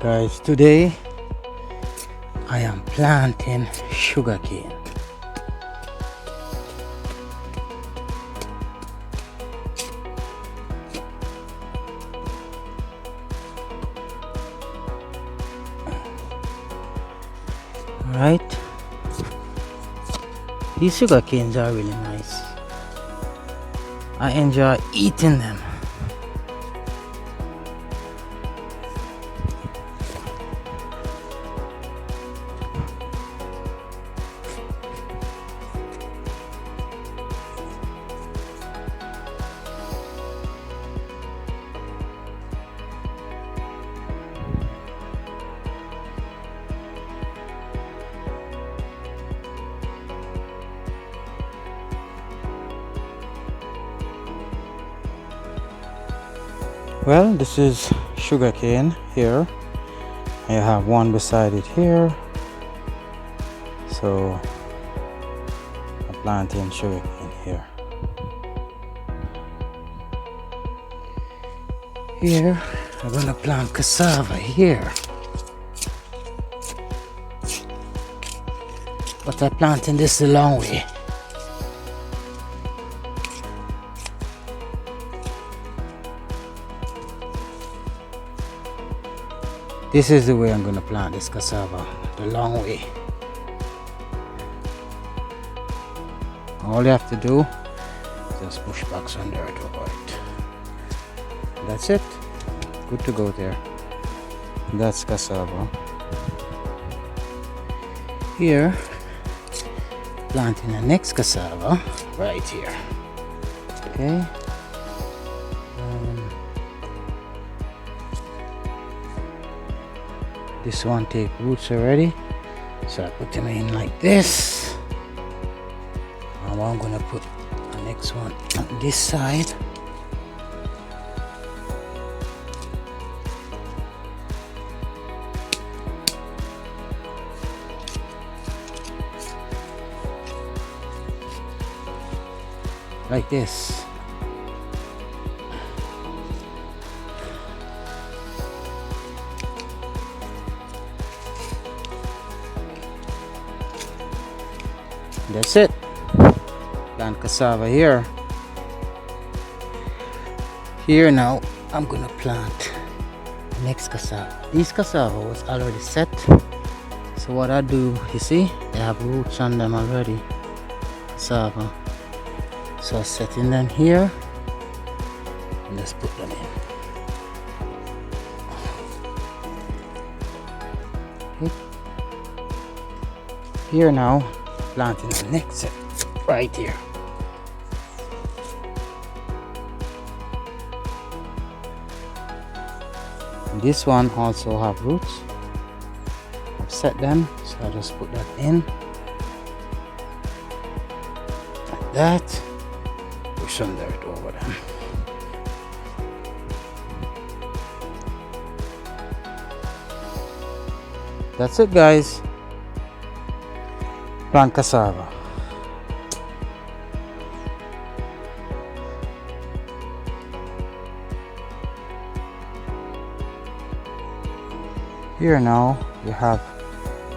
Alright guys, today I am planting sugarcane. Alright, these sugar canes are really nice. I enjoy eating them. Well, this is sugarcane here. I have one beside it here. So I'm planting sugarcane here. Here, I'm gonna plant cassava here. But I'm planting this the long way. This is the way I'm gonna plant this cassava, the long way. All you have to do is just push back some dirt over it. That's it. Good to go there. That's cassava. Here, planting the next cassava right here. Okay. This one take roots already, so I put them in like this. Now I'm gonna put the next one on this side. Like this. That's it. Plant cassava here. Here now, I'm gonna plant next cassava. This cassava was already set. So what I do, you see, they have roots on them already. Cassava. So I'm setting them here. And let's put them in. Okay. Here now, planting the next set right here. And this one also have roots. I've set them, so I just put that in like that. Push some dirt over them. That's it, guys. Plant cassava. Here now you have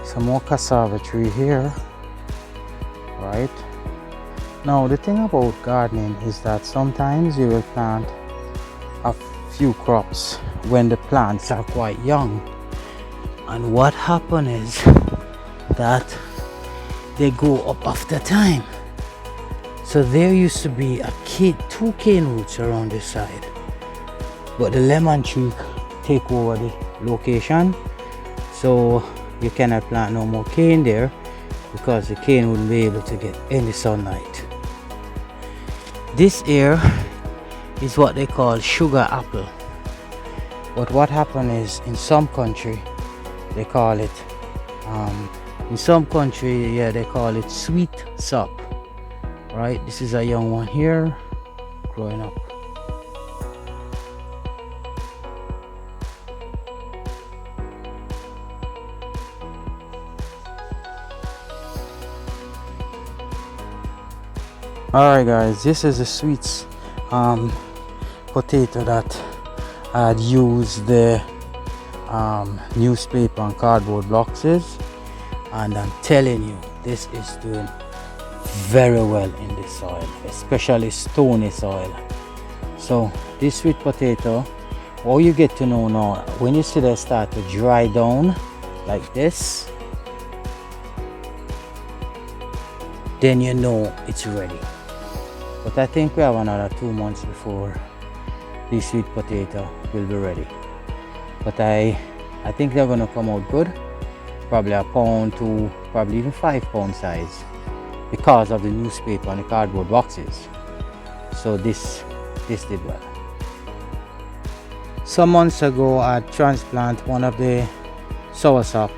some more cassava tree here, right? Now the thing about gardening is that sometimes you will plant a few crops when the plants are quite young, and what happens is that they go up after time. So there used to be two cane roots around this side, but the lemon tree take over the location, so you cannot plant no more cane there because the cane wouldn't be able to get any sunlight. This here is what they call sugar apple, but what happened is in some country they call it in some country, yeah, they call it sweet sop, right? This is a young one here growing up. Alright guys, this is the sweets potato that I had used the newspaper and cardboard boxes, and I'm telling you, this is doing very well in the soil, especially stony soil. So this sweet potato, all you get to know now, when you see they start to dry down like this, then you know it's ready. But I think we have another 2 months before this sweet potato will be ready. But I think they're gonna come out good, probably a pound to probably even 5 pound size, because of the newspaper and the cardboard boxes. So this did well. Some months ago I transplanted one of the soursop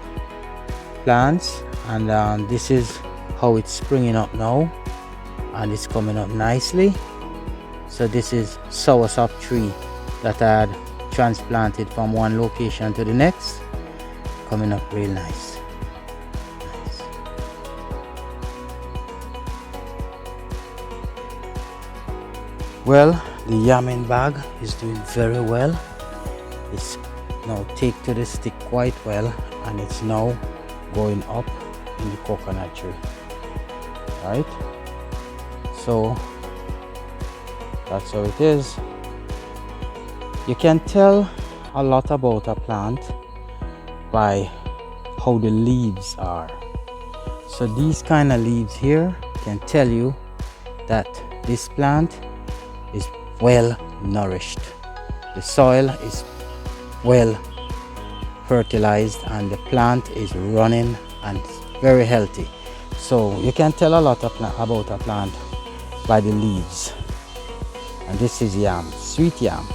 plants, and this is how it's springing up now, and it's coming up nicely. So this is soursop tree that I had transplanted from one location to the next, coming up real nice. Well, the yamming bag is doing very well. It's now take to the stick quite well, and it's now going up in the coconut tree. Right? So that's how it is. You can tell a lot about a plant by how the leaves are. So these kind of leaves here can tell you that this plant is well nourished. The soil is well fertilized and the plant is running and very healthy. So you can tell a lot about a plant by the leaves. And this is yam, sweet yam.